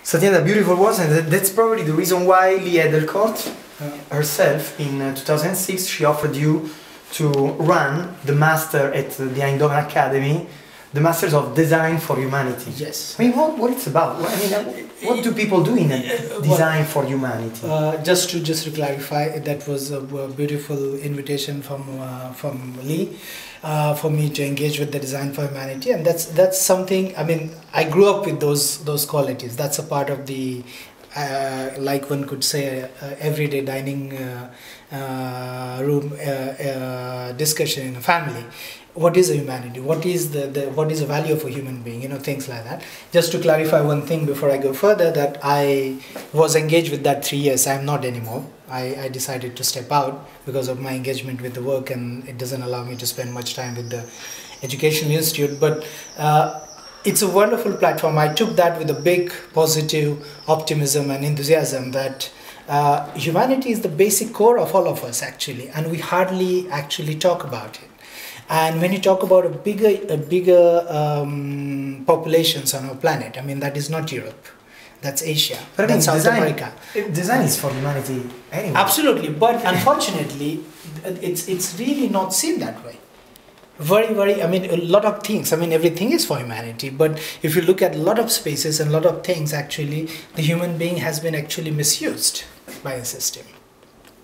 Satyendra, beautiful words, and that's probably the reason why Lee Edelcourt herself, in 2006, she offered you to run the master at the Eindhoven Academy, the Masters of Design for Humanity. Yes. I mean, what it's about? I mean, what do people do in Design for Humanity? Just to clarify, that was a beautiful invitation from Lee for me to engage with the Design for Humanity, and that's something. I mean, I grew up with those qualities. That's a part of the like one could say everyday dining room discussion in a family. What is a humanity? What is what is the value of a human being? You know, things like that. Just to clarify one thing before I go further, that I was engaged with that 3 years. I'm not anymore. I decided to step out because of my engagement with the work, and it doesn't allow me to spend much time with the educational institute. But it's a wonderful platform. I took that with a big positive optimism and enthusiasm that humanity is the basic core of all of us actually, and we hardly actually talk about it. And when you talk about a bigger populations on our planet, I mean, that is not Europe, that's Asia, but that's South America. Design is for humanity anyway. Absolutely, but unfortunately, it's really not seen that way. Very, I mean, a lot of things, I mean, everything is for humanity, but if you look at a lot of spaces and a lot of things, actually, the human being has been actually misused by a system.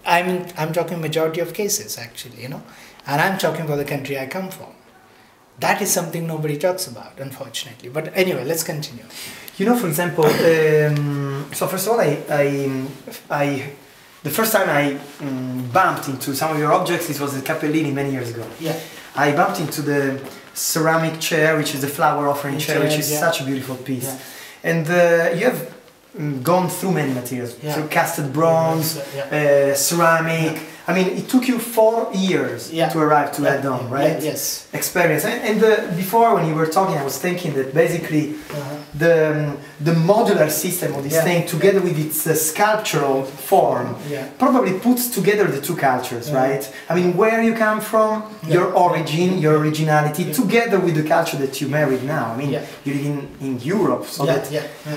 I mean, I'm talking majority of cases, actually, you know, and I'm talking about the country I come from. That is something nobody talks about, unfortunately. But anyway, let's continue. You know, for example, so first of all, the first time I bumped into some of your objects, it was at Cappellini many years ago. Yeah. I bumped into the ceramic chair, which is the flower offering chair, which is such a beautiful piece. Yeah. And you have gone through many materials, through casted bronze, ceramic. Yeah. I mean, it took you 4 years to arrive to that dome, right? Yes. Experience. And before, when you were talking, I was thinking that basically the modular system of this thing, together with its sculptural form, probably puts together the two cultures, right? I mean, where you come from, your origin, your originality, together with the culture that you married now. I mean, you live in Europe, so that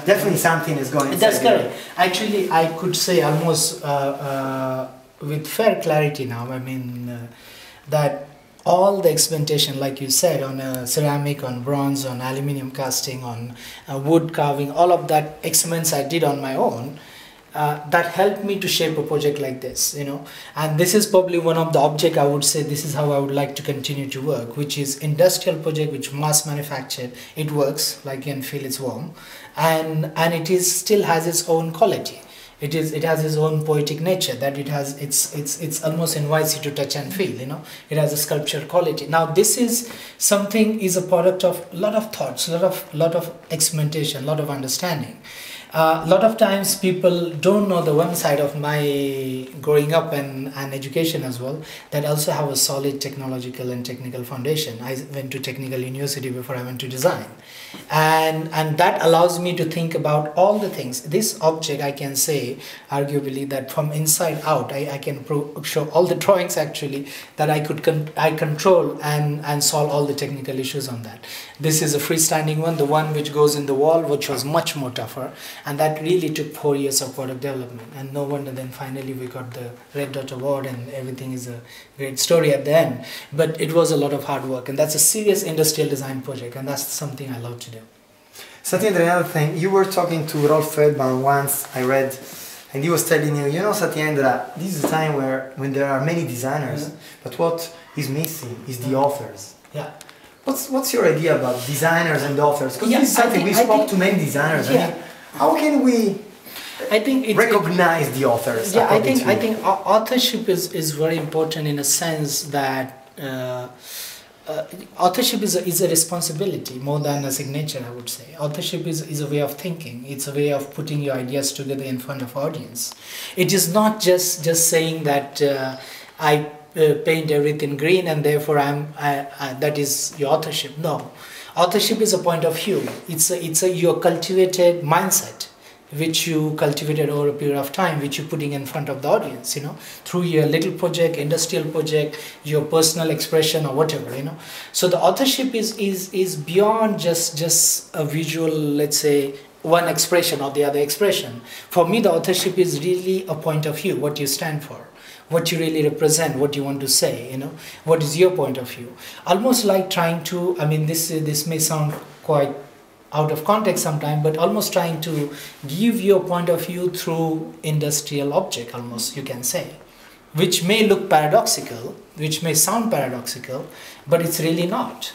definitely something is going. That's correct. Actually, I could say almost with fair clarity now, I mean, that all the experimentation, like you said, on ceramic, on bronze, on aluminium casting, on wood carving, all of that experiments I did on my own, that helped me to shape a project like this, you know. And this is probably one of the objects I would say this is how I would like to continue to work, which is industrial project, which mass manufactured. It works, like you can feel it's warm, and it is still has its own quality. It has its own poetic nature, that it has it's almost invites you to touch and feel, you know. It has a sculptural quality. Now this is something is a product of a lot of thoughts, lot of experimentation, lot of understanding. A lot of times people don't know the one side of my growing up and education as well, that also have a solid technological and technical foundation. I went to technical university before I went to design, and that allows me to think about all the things. This object, I can say arguably that from inside out, I can show all the drawings actually that I control and solve all the technical issues on that. This is a freestanding one, the one which goes in the wall, which was much more tougher. And that really took 4 years of product development, and no wonder then finally we got the Red Dot Award, and everything is a great story at the end. But it was a lot of hard work, and that's a serious industrial design project, and that's something I love to do. Satyendra, another thing, you were talking to Rolf Feldman once, I read, and he was telling you, you know, Satyendra, this is a time when there are many designers, but what is missing is the authors. Yeah. What's your idea about designers and authors? Because this is something we spoke to many designers. I mean, how can we recognize the authors? Yeah, I think authorship is very important in a sense that authorship is a responsibility more than a signature, I would say. Authorship is a way of thinking. It's a way of putting your ideas together in front of audience. It is not just saying that I paint everything green and therefore that is your authorship. No. Authorship is a point of view. It's your cultivated mindset, which you cultivated over a period of time, which you're putting in front of the audience, you know, through your little project, industrial project, your personal expression or whatever, you know. So the authorship is beyond just a visual, let's say, one expression or the other expression. For me, the authorship is really a point of view, what you stand for, what you really represent, what you want to say, you know, what is your point of view. Almost like trying to, I mean, this may sound quite out of context sometimes, but almost trying to give your point of view through industrial object, almost, you can say, which may look paradoxical, which may sound paradoxical, but it's really not.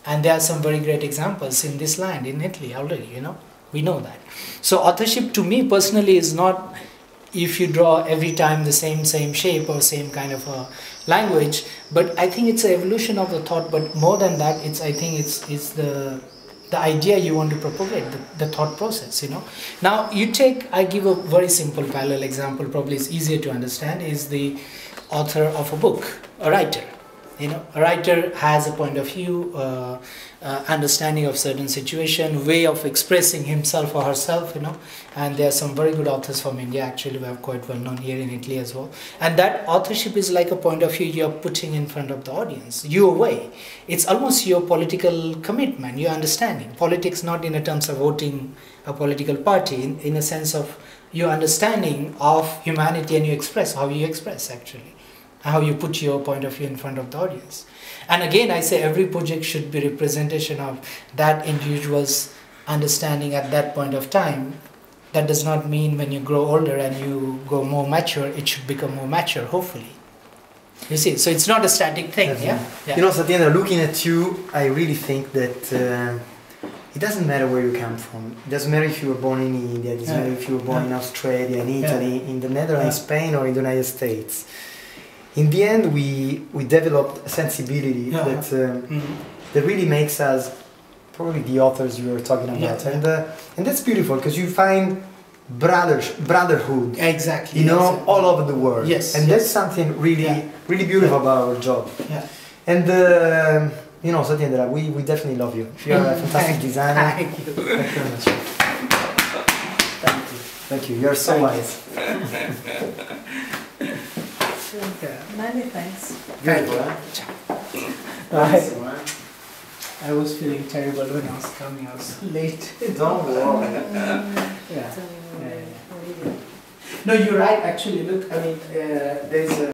And there are some very great examples in this land, in Italy already, you know, we know that. So authorship to me personally is not if you draw every time the same shape or same kind of a language, but I think it's an evolution of the thought. But more than that, I think it's the idea you want to propagate, the thought process, you know. Now I give a very simple parallel example, probably it's easier to understand, is the author of a book, a writer. You know, a writer has a point of view, understanding of certain situation, way of expressing himself or herself, you know. And there are some very good authors from India actually who are quite well known here in Italy as well. And that authorship is like a point of view you're putting in front of the audience, your way. It's almost your political commitment, your understanding. Politics not in a terms of voting a political party, in a sense of your understanding of humanity, and you express how you express actually. How you put your point of view in front of the audience. And again, I say every project should be representation of that individual's understanding at that point of time. That does not mean when you grow older and you go more mature, it should become more mature, hopefully. You see, so it's not a static thing, yeah? You know, Satyendra, looking at you, I really think that it doesn't matter where you come from. It doesn't matter if you were born in India, it doesn't matter if you were born in Australia, in Italy, in the Netherlands, Spain, or in the United States. In the end, we developed a sensibility that really makes us probably the authors you were talking about, and that's beautiful because you find brotherhood, exactly, you know, all over the world, and that's something really beautiful about our job. And you know, Satyendra, we definitely love you. You're a fantastic designer. Thank you. Thank you very much. Thank you. You're so wise. Many thanks. Thank you. I was feeling terrible when I was coming. I was late. Don't worry. No, you're right. Actually, look. I mean, there's a